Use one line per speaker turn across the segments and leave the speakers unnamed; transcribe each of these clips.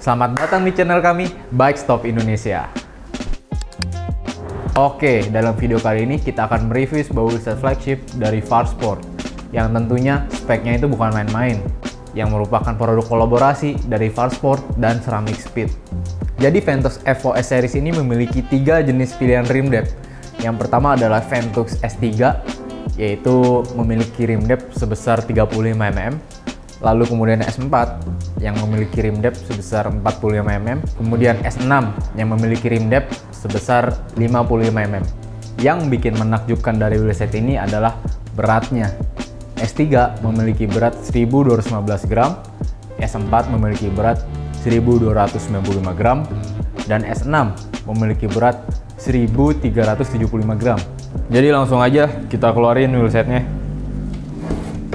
Selamat datang di channel kami, Bike Stop Indonesia. Oke, dalam video kali ini kita akan mereview sebuah wheelset flagship dari Farsport yang tentunya speknya itu bukan main-main, yang merupakan produk kolaborasi dari Farsport dan Ceramic Speed. Jadi Ventux Evo S Series ini memiliki 3 jenis pilihan rim depth. Yang pertama adalah Ventux S3, yaitu memiliki rim depth sebesar 35 mm. Lalu kemudian S4 yang memiliki rim depth sebesar 45 mm. Kemudian S6 yang memiliki rim depth sebesar 55 mm. Yang bikin menakjubkan dari wheelset ini adalah beratnya. S3 memiliki berat 1215 gram, S4 memiliki berat 1295 gram, dan S6 memiliki berat 1375 gram. Jadi langsung aja kita keluarin wheelsetnya.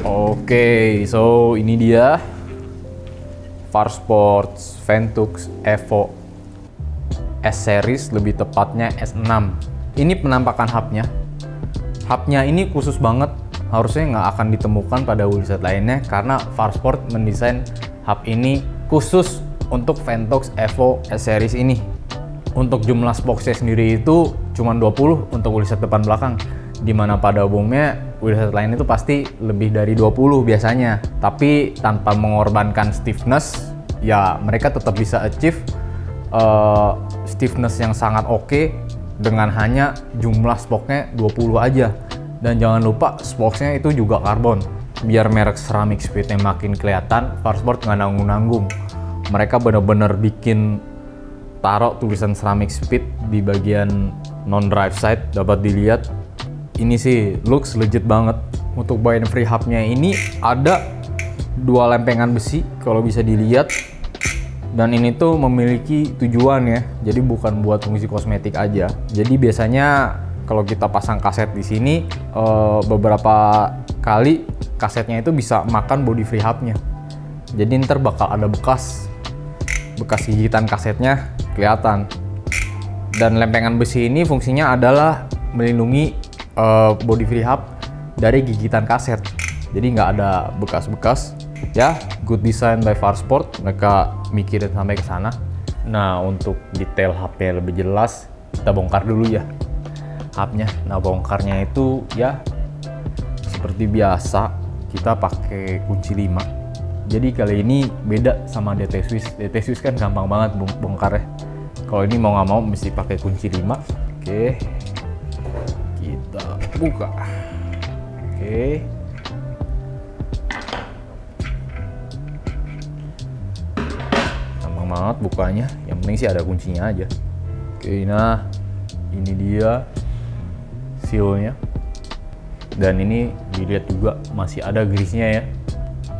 Oke, so ini dia Farsport Ventux Evo S Series, lebih tepatnya S6. Ini penampakan hubnya. Hubnya ini khusus banget, harusnya nggak akan ditemukan pada wheelset lainnya karena Farsport mendesain hub ini khusus untuk Ventux Evo S Series ini. Untuk jumlah spokesnya sendiri itu cuma 20 untuk wheelset depan belakang, dimana pada umumnya wheelset lain itu pasti lebih dari 20 biasanya. Tapi tanpa mengorbankan stiffness, ya mereka tetap bisa achieve stiffness yang sangat oke dengan hanya jumlah spokesnya 20 aja. Dan jangan lupa spokesnya itu juga karbon. Biar merek Ceramic Speed yang makin kelihatan, Farsport nggak nanggung-nanggung. Mereka bener-bener bikin taruh tulisan Ceramic Speed di bagian non-drive side, dapat dilihat. Ini sih looks legit banget. Untuk buy and free hubnya ini ada 2 lempengan besi kalau bisa dilihat. Dan ini tuh memiliki tujuan ya, jadi bukan buat fungsi kosmetik aja. Jadi biasanya kalau kita pasang kaset di sini, beberapa kali kasetnya itu bisa makan body free hubnya. Jadi ntar bakal ada bekas gigitan kasetnya kelihatan. Dan lempengan besi ini fungsinya adalah melindungi body free hub dari gigitan kaset. Jadi nggak ada bekas-bekas. Ya, good design by Farsport. Mereka mikirin sampai ke sana. Nah, untuk detail hubnya lebih jelas, kita bongkar dulu ya hubnya. Nah, bongkarnya itu ya seperti biasa, kita pakai kunci 5. Jadi kali ini beda sama DT Swiss. DT Swiss kan gampang banget bongkarnya. Kalau ini mau nggak mau mesti pakai kunci 5. Oke, kita buka. Oke, gampang banget bukanya. Yang penting sih ada kuncinya aja. Oke, nah ini dia sealnya. Dan ini dilihat juga masih ada grease-nya ya,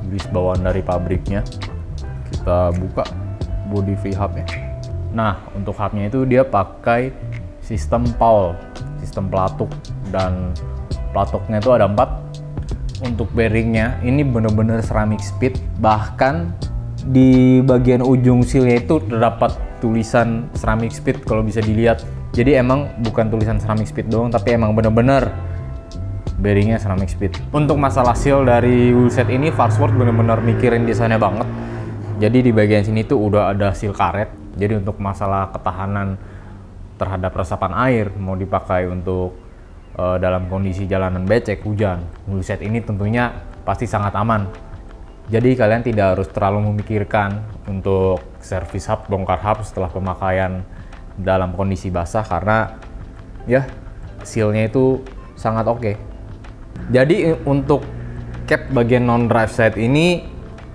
grease bawaan dari pabriknya. Kita buka body free hubnya. Nah, untuk hubnya itu dia pakai sistem PAL, sistem pelatuk, dan pelatuknya itu ada 4. Untuk bearingnya ini bener-bener Ceramic Speed, bahkan di bagian ujung sealnya itu terdapat tulisan Ceramic Speed kalau bisa dilihat. Jadi emang bukan tulisan Ceramic Speed doang, tapi emang bener-bener bearingnya Ceramic Speed. Untuk masalah seal dari wheelset ini, Farsport bener-bener mikirin desainnya banget. Jadi di bagian sini tuh udah ada seal karet. Jadi untuk masalah ketahanan terhadap resapan air, mau dipakai untuk dalam kondisi jalanan becek, hujan, wheelset ini tentunya pasti sangat aman. Jadi kalian tidak harus terlalu memikirkan untuk servis hub, bongkar hub setelah pemakaian dalam kondisi basah, karena ya sealnya itu sangat oke. Jadi untuk cap bagian non-drive side ini,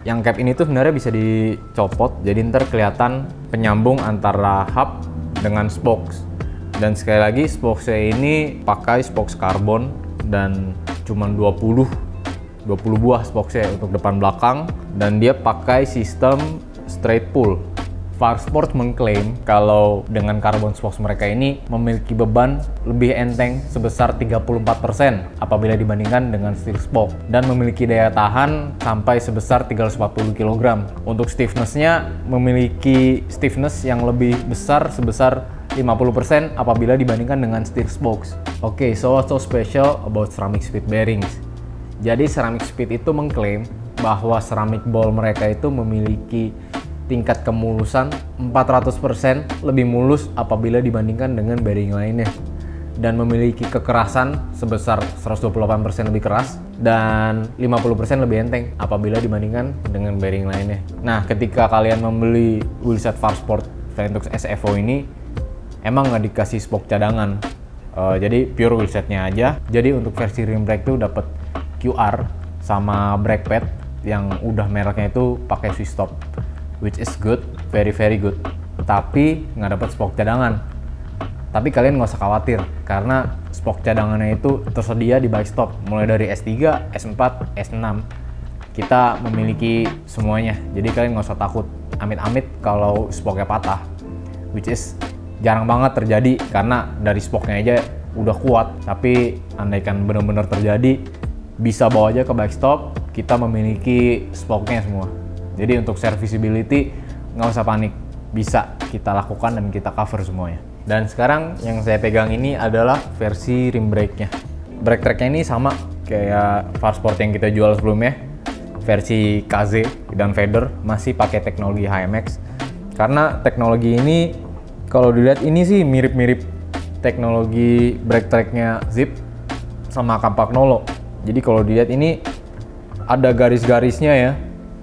yang cap ini tuh sebenarnya bisa dicopot, jadi ntar kelihatan penyambung antara hub dengan spokes. Dan sekali lagi spokesnya ini pakai spokes karbon dan cuman 20 buah spokesnya untuk depan belakang, dan dia pakai sistem straight pull. Farsport mengklaim kalau dengan carbon spokes mereka ini memiliki beban lebih enteng sebesar 34% apabila dibandingkan dengan steel spoke, dan memiliki daya tahan sampai sebesar 340 kg. Untuk stiffness-nya memiliki stiffness yang lebih besar sebesar 50% apabila dibandingkan dengan steel spokes. Oke, so what's so special about Ceramic Speed bearings? Jadi Ceramic Speed itu mengklaim bahwa ceramic ball mereka itu memiliki tingkat kemulusan 400% lebih mulus apabila dibandingkan dengan bearing lainnya, dan memiliki kekerasan sebesar 128% lebih keras dan 50% lebih enteng apabila dibandingkan dengan bearing lainnya. Nah, ketika kalian membeli wheelset Farsport Ventux SFO ini, emang nggak dikasih spoke cadangan, jadi pure wheelsetnya aja. Jadi untuk versi rim brake tuh dapat QR sama brake pad yang udah mereknya itu pakai Swiss stop, which is good, very good. Tapi nggak dapat spoke cadangan. Tapi kalian nggak usah khawatir karena spoke cadangannya itu tersedia di bike stop mulai dari S3, S4, S6. Kita memiliki semuanya, jadi kalian nggak usah takut amit-amit kalau spoke-nya patah, which is jarang banget terjadi karena dari spoke-nya aja udah kuat. Tapi andaikan benar-benar terjadi, bisa bawa aja ke bike stop, kita memiliki spoke-nya semua. Jadi untuk serviceability nggak usah panik, bisa kita lakukan dan kita cover semuanya. Dan sekarang yang saya pegang ini adalah versi rim brake-nya. Brake track-nya ini sama kayak Farsport yang kita jual sebelumnya, versi KZ dan feather, masih pakai teknologi HMX. Karena teknologi ini kalau dilihat ini sih mirip-mirip teknologi brake track-nya Zipp sama Kampak Nolo. Jadi kalau dilihat ini ada garis-garisnya ya,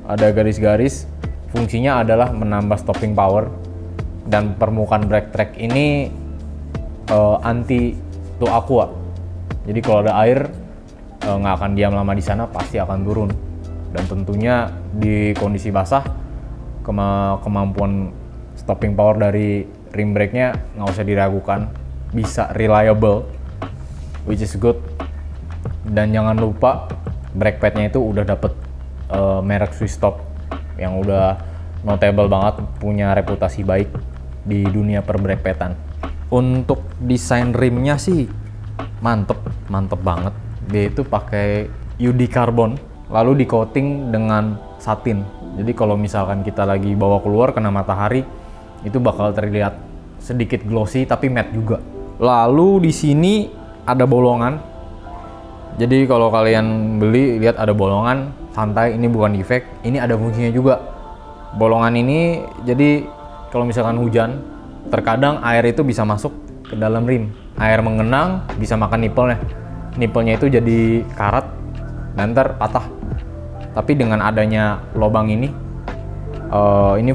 ada garis-garis. Fungsinya adalah menambah stopping power. Dan permukaan brake track ini anti to aqua. Jadi kalau ada air nggak akan diam lama di sana, pasti akan turun. Dan tentunya di kondisi basah kemampuan stopping power dari rim brake-nya nggak usah diragukan, bisa reliable, which is good. Dan jangan lupa brake pad-nya itu udah dapet merek Swiss stop yang udah notable banget, punya reputasi baik di dunia per-brake pad-an. Untuk desain rimnya sih mantep banget. Dia itu pakai UD carbon, lalu di coating dengan satin. Jadi kalau misalkan kita lagi bawa keluar kena matahari, itu bakal terlihat sedikit glossy tapi matte juga. Lalu di sini ada bolongan. Jadi kalau kalian beli, lihat ada bolongan, santai, ini bukan defect, ini ada fungsinya juga. Bolongan ini jadi kalau misalkan hujan, terkadang air itu bisa masuk ke dalam rim. Air mengenang, bisa makan nipelnya. Nipelnya itu jadi karat dan ntar patah. Tapi dengan adanya lubang ini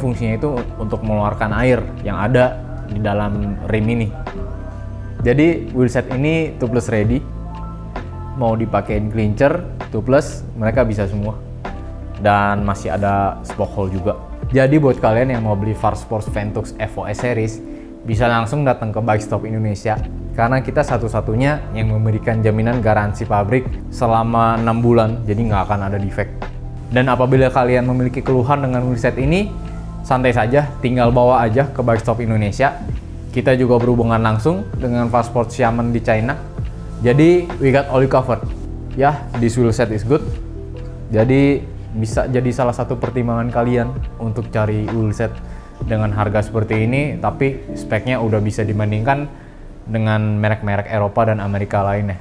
fungsinya itu untuk mengeluarkan air yang ada di dalam rim ini. Jadi wheelset ini tubeless ready. Mau dipakein clincher, tubeless, mereka bisa semua. Dan masih ada spoke hole juga. Jadi buat kalian yang mau beli Farsport Ventux FOS Series, bisa langsung datang ke Bike Stop Indonesia. Karena kita satu-satunya yang memberikan jaminan garansi pabrik selama 6 bulan, jadi nggak akan ada defect. Dan apabila kalian memiliki keluhan dengan wheelset ini, santai saja, tinggal bawa aja ke Bike Stop Indonesia. Kita juga berhubungan langsung dengan Farsport Xiamen di China. Jadi, we got all you covered. Ya, this wheelset is good. Jadi, bisa jadi salah satu pertimbangan kalian untuk cari wheelset dengan harga seperti ini, tapi speknya udah bisa dibandingkan dengan merek-merek Eropa dan Amerika lainnya.